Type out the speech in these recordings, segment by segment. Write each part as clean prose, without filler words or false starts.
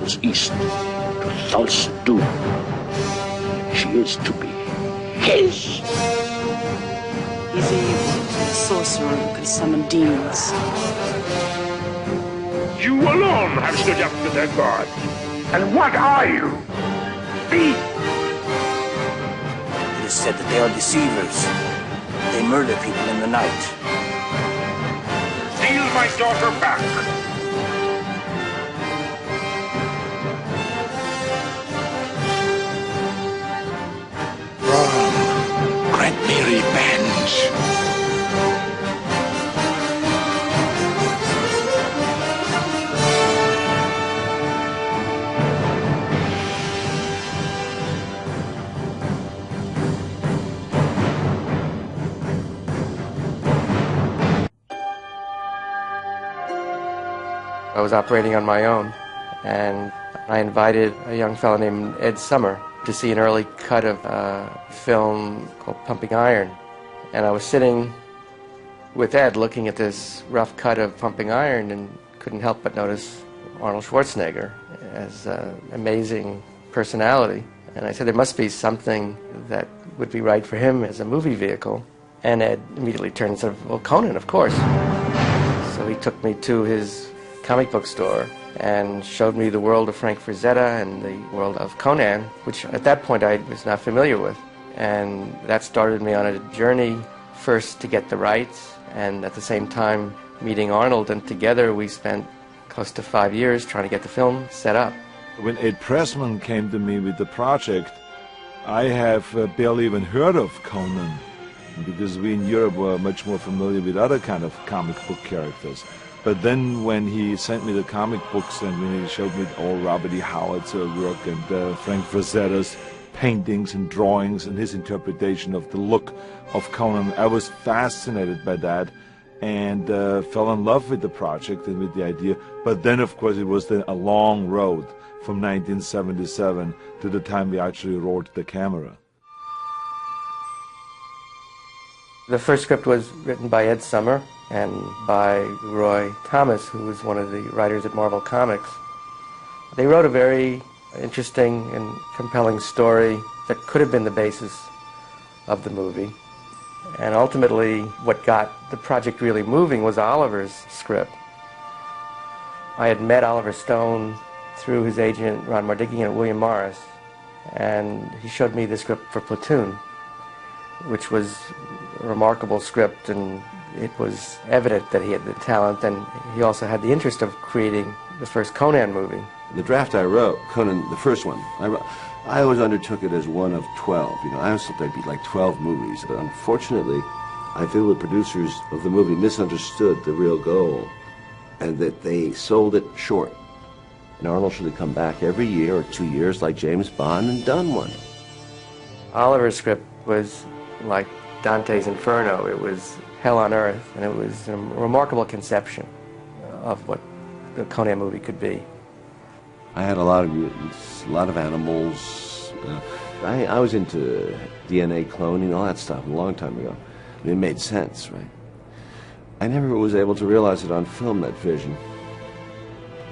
goes east to Thulsa Doom. She is to be his. He's evil, a sorcerer who can summon demons. You alone have stood up to their god. And what are you? Be. It is said that they are deceivers. They murder people in the night. Steal my daughter back. Wrong. Grant me revenge. I was operating on my own, and I invited a young fellow named Ed Summer to see an early cut of a film called Pumping Iron. And I was sitting with Ed looking at this rough cut of Pumping Iron and couldn't help but notice Arnold Schwarzenegger as an amazing personality. And I said there must be something that would be right for him as a movie vehicle. And Ed immediately turned and said, well, Conan, of course. So he took me to his comic book store and showed me the world of Frank Frazetta and the world of Conan, which at that point I was not familiar with. And that started me on a journey, first to get the rights, and at the same time meeting Arnold, and together we spent close to 5 years trying to get the film set up. When Ed Pressman came to me with the project, I have barely even heard of Conan, because we in Europe were much more familiar with other kind of comic book characters. But then when he sent me the comic books and when he showed me all Robert E. Howard's work and Frank Frazetta's paintings and drawings and his interpretation of the look of Conan, I was fascinated by that and fell in love with the project and with the idea. But then, of course, it was then a long road from 1977 to the time we actually rolled the camera. The first script was written by Ed Summer and by Roy Thomas, who was one of the writers at Marvel Comics. They wrote a very interesting and compelling story that could have been the basis of the movie. And ultimately, what got the project really moving was Oliver's script. I had met Oliver Stone through his agent, Ron Mardigian at William Morris, and he showed me the script for Platoon, which was a remarkable script, and it was evident that he had the talent, and he also had the interest of creating the first Conan movie. The draft I wrote, Conan, the first one, I always undertook it as one of 12. You know, I always thought there'd be like 12 movies, but unfortunately, I feel the producers of the movie misunderstood the real goal, and that they sold it short. And Arnold should have come back every year or 2 years like James Bond and done one. Oliver's script was like Dante's Inferno. It was hell on earth, and it was a remarkable conception of what the Conan movie could be. I had a lot of mutants, a lot of animals. I was into DNA cloning, all that stuff a long time ago. I mean, it made sense, right? I never was able to realize it on film, that vision.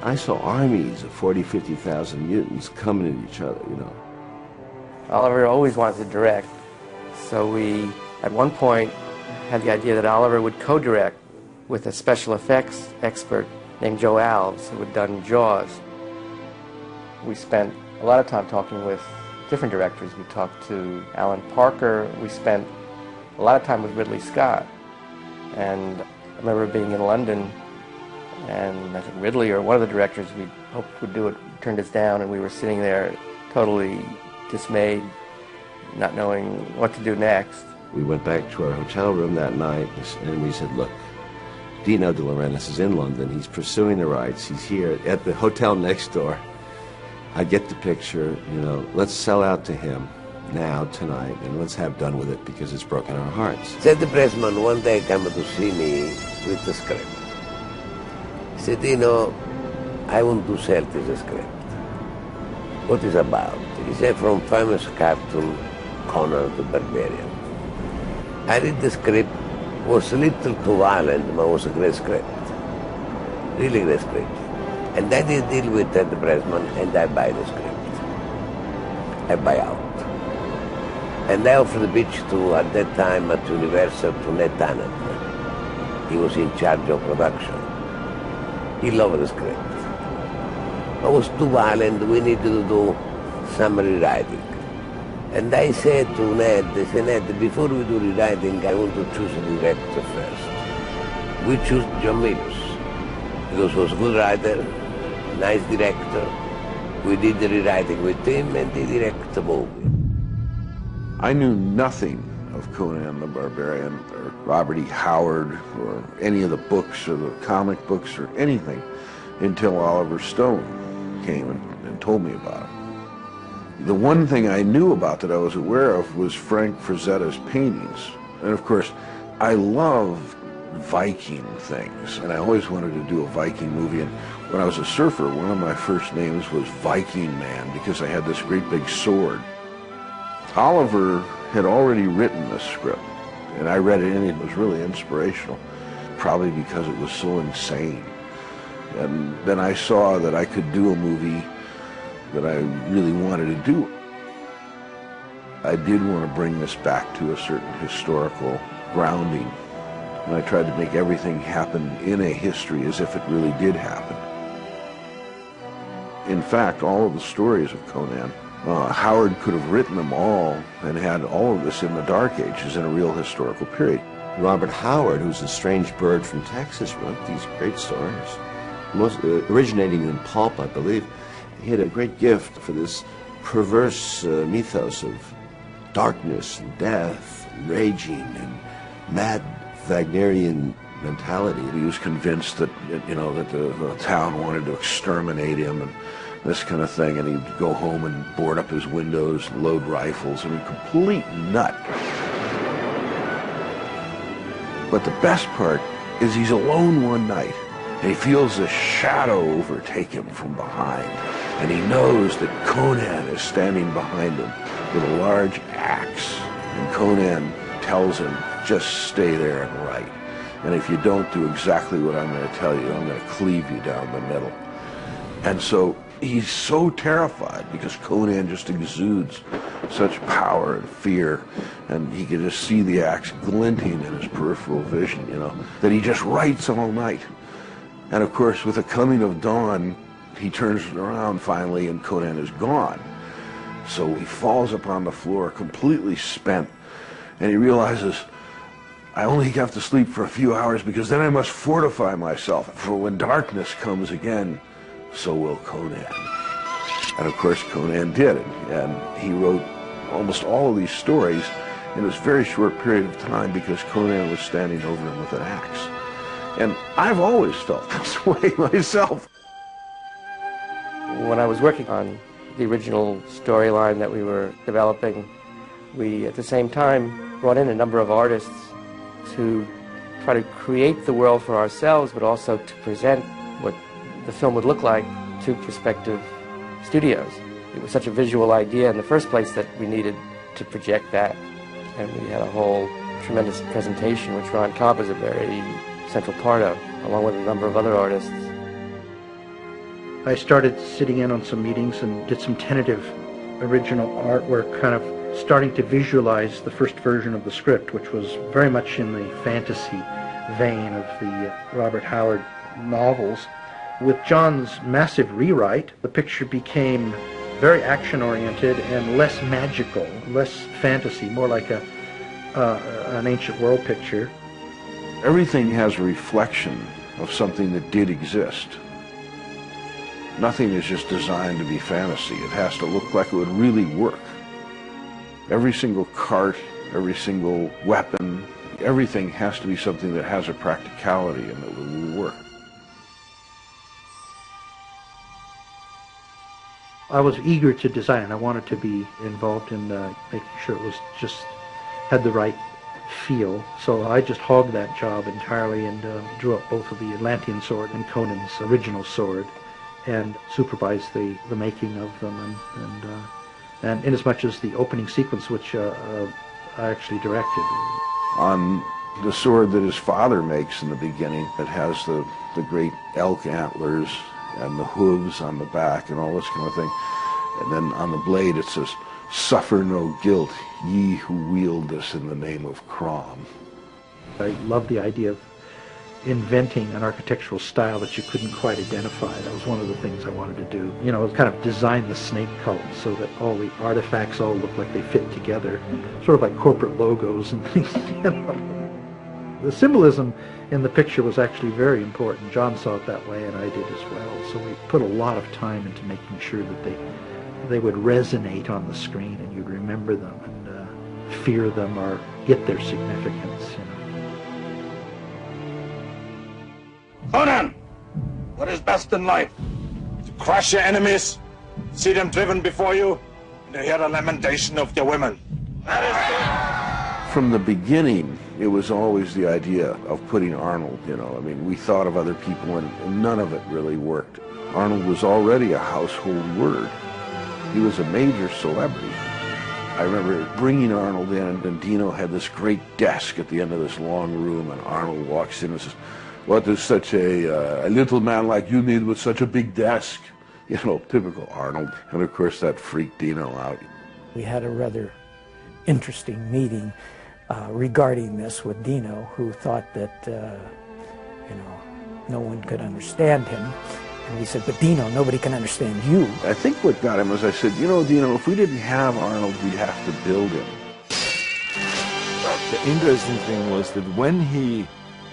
I saw armies of 40, 50,000 mutants coming at each other, you know. Oliver always wanted to direct, so we, at one point, had the idea that Oliver would co-direct with a special effects expert named Joe Alves, who had done Jaws. We spent a lot of time talking with different directors. We talked to Alan Parker. We spent a lot of time with Ridley Scott. And I remember being in London, and I think Ridley or one of the directors we hoped would do it turned us down, and we were sitting there totally dismayed, not knowing what to do next. We went back to our hotel room that night, and we said, look, Dino De Laurentiis is in London. He's pursuing the rights. He's here at the hotel next door. I get the picture, you know, let's sell out to him now, tonight, and let's have done with it because it's broken our hearts. Said the pressman one day came to see me with the script. He said, Dino, I want to sell this script. What is about? He said, from famous cartoon Conan the Barbarian. I read the script, was a little too violent, but it was a great script. Really great script. And then I deal with Ted Pressman and I buy the script. I buy out. And I offer the pitch to, at that time at Universal, to Ned Tannant. He was in charge of production. He loved the script. It was too violent, we needed to do some rewriting. And I said to Ned, Ned, before we do rewriting, I want to choose a director first. We chose John Milius, because he was a good writer, nice director. We did the rewriting with him and he directed the movie. I knew nothing of Conan the Barbarian or Robert E. Howard or any of the books or the comic books or anything until Oliver Stone came and told me about it. The one thing I knew about that I was aware of was Frank Frazetta's paintings. And of course, I love Viking things, and I always wanted to do a Viking movie. And when I was a surfer, one of my first names was Viking Man because I had this great big sword. Oliver had already written the script, and I read it and it was really inspirational, probably because it was so insane. And then I saw that I could do a movie that I really wanted to do. I did want to bring this back to a certain historical grounding, and I tried to make everything happen in a history as if it really did happen. In fact, all of the stories of Conan, Howard could have written them all and had all of this in the Dark Ages in a real historical period. Robert Howard, who's a strange bird from Texas, wrote these great stories, most originating in pulp, I believe. He had a great gift for this perverse mythos of darkness and death and raging and mad Wagnerian mentality. He was convinced that, you know, that the town wanted to exterminate him and this kind of thing, and he'd go home and board up his windows, load rifles. I mean, complete nut. But the best part is he's alone one night, and he feels a shadow overtake him from behind, and he knows that Conan is standing behind him with a large axe, and Conan tells him, just stay there and write. And if you don't do exactly what I'm going to tell you, I'm going to cleave you down the middle. And so he's so terrified because Conan just exudes such power and fear, and he can just see the axe glinting in his peripheral vision, you know, that he just writes all night. And of course, with the coming of dawn, he turns around finally and Conan is gone. So he falls upon the floor completely spent, and he realizes, I only have to sleep for a few hours because then I must fortify myself. For when darkness comes again, so will Conan. And of course Conan did, and he wrote almost all of these stories in this very short period of time because Conan was standing over him with an axe. And I've always felt this way myself. When I was working on the original storyline that we were developing, we at the same time brought in a number of artists to try to create the world for ourselves, but also to present what the film would look like to prospective studios. It was such a visual idea in the first place that we needed to project that. And we had a whole tremendous presentation, which Ron Cobb was a very central part of, along with a number of other artists. I started sitting in on some meetings and did some tentative original artwork, kind of starting to visualize the first version of the script, which was very much in the fantasy vein of the Robert Howard novels. With John's massive rewrite, the picture became very action-oriented and less magical, less fantasy, more like an ancient world picture. Everything has a reflection of something that did exist. Nothing is just designed to be fantasy. It has to look like it would really work. Every single cart, every single weapon, everything has to be something that has a practicality and that will work. I was eager to design it. I wanted to be involved in making sure it was just had the right feel. So I just hogged that job entirely and drew up both of the Atlantean sword and Conan's original sword and supervised the making of them and in as much as the opening sequence, which I actually directed. On the sword that his father makes in the beginning, it has the great elk antlers and the hooves on the back and all this kind of thing. And then on the blade it says, "Suffer no guilt, ye who wield this in the name of Crom." I love the idea of inventing an architectural style that you couldn't quite identify. That was one of the things I wanted to do. You know, kind of design the snake cult so that all the artifacts all look like they fit together, sort of like corporate logos and things. You know. The symbolism in the picture was actually very important. John saw it that way, and I did as well. So we put a lot of time into making sure that they would resonate on the screen, and you'd remember them and fear them or get their significance. You know. Conan, what is best in life? To crush your enemies, see them driven before you, and to hear the lamentation of their women. From the beginning, it was always the idea of putting Arnold, you know. I mean, we thought of other people, and none of it really worked. Arnold was already a household word. He was a major celebrity. I remember bringing Arnold in, and Dino had this great desk at the end of this long room, and Arnold walks in and says, "What does such a little man like you need with such a big desk?" You know, typical Arnold. And of course that freaked Dino out. We had a rather interesting meeting regarding this with Dino, who thought that, you know, no one could understand him. And we said, "But Dino, nobody can understand you." I think what got him was I said, "You know, Dino, if we didn't have Arnold, we'd have to build him." The interesting thing was that when he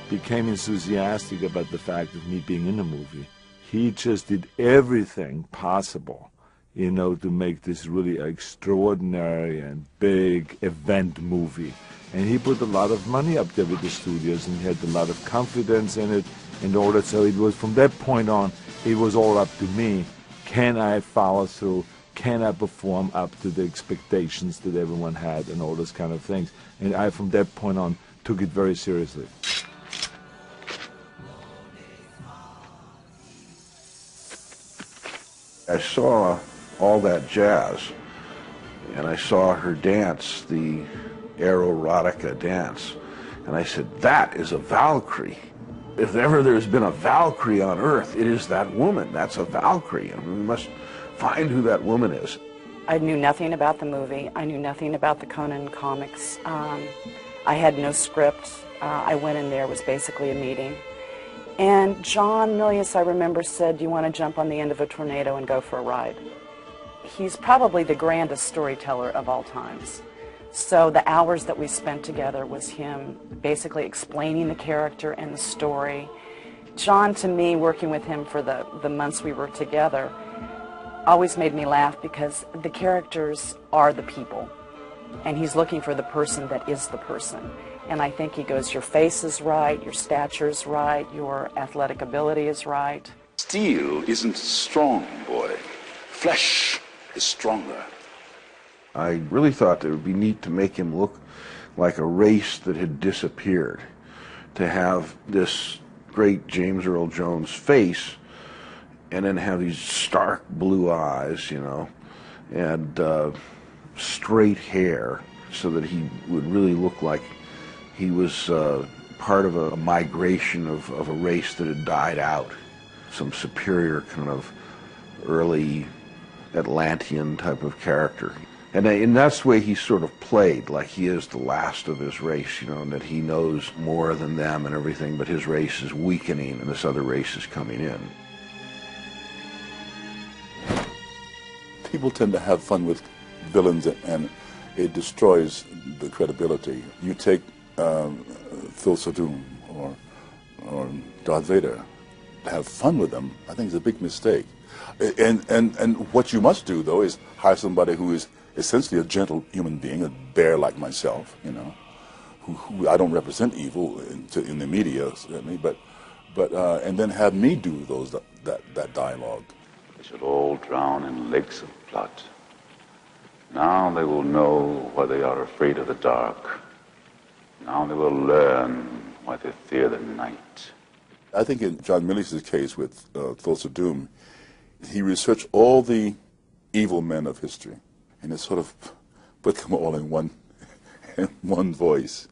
became enthusiastic about the fact of me being in the movie, he just did everything possible, you know, to make this really extraordinary and big event movie. And he put a lot of money up there with the studios, and he had a lot of confidence in it and all that. So it was, from that point on, it was all up to me. Can I follow through? Can I perform up to the expectations that everyone had and all those kind of things? And I, from that point on, took it very seriously. I saw all that jazz, and I saw her dance, the erotica dance, and I said, "That is a Valkyrie. If ever there's been a Valkyrie on Earth, it is that woman. That's a Valkyrie, and we must find who that woman is." I knew nothing about the movie. I knew nothing about the Conan comics. I had no script. I went in there, it was basically a meeting. And John Milius, I remember, said, "Do you want to jump on the end of a tornado and go for a ride?" He's probably the grandest storyteller of all times. So the hours that we spent together was him basically explaining the character and the story. John, to me, working with him for the months we were together, always made me laugh because the characters are the people. And he's looking for the person that is the person. And I think he goes, your face is right, your stature is right, your athletic ability is right. Steel isn't strong, boy. Flesh is stronger. I really thought that it would be neat to make him look like a race that had disappeared. To have this great James Earl Jones face, and then have these stark blue eyes, you know, and straight hair, so that he would really look like he was part of a migration of a race that had died out. Some superior kind of early Atlantean type of character. And that's the way he sort of played, like he is the last of his race, you know, and that he knows more than them and everything, but his race is weakening and this other race is coming in. People tend to have fun with villains, and it destroys the credibility. You take Phil Sadoum or Darth Vader, have fun with them, I think it's a big mistake. And what you must do, though, is hire somebody who is essentially a gentle human being, a bear like myself, you know, who I don't represent evil in the media, certainly, but and then have me do that dialogue. They should all drown in lakes of blood. Now they will know why they are afraid of the dark. Now they will learn why they fear the night. I think in John Milius's case with Phil Sadoum, he researched all the evil men of history, and it sort of put them all in one voice.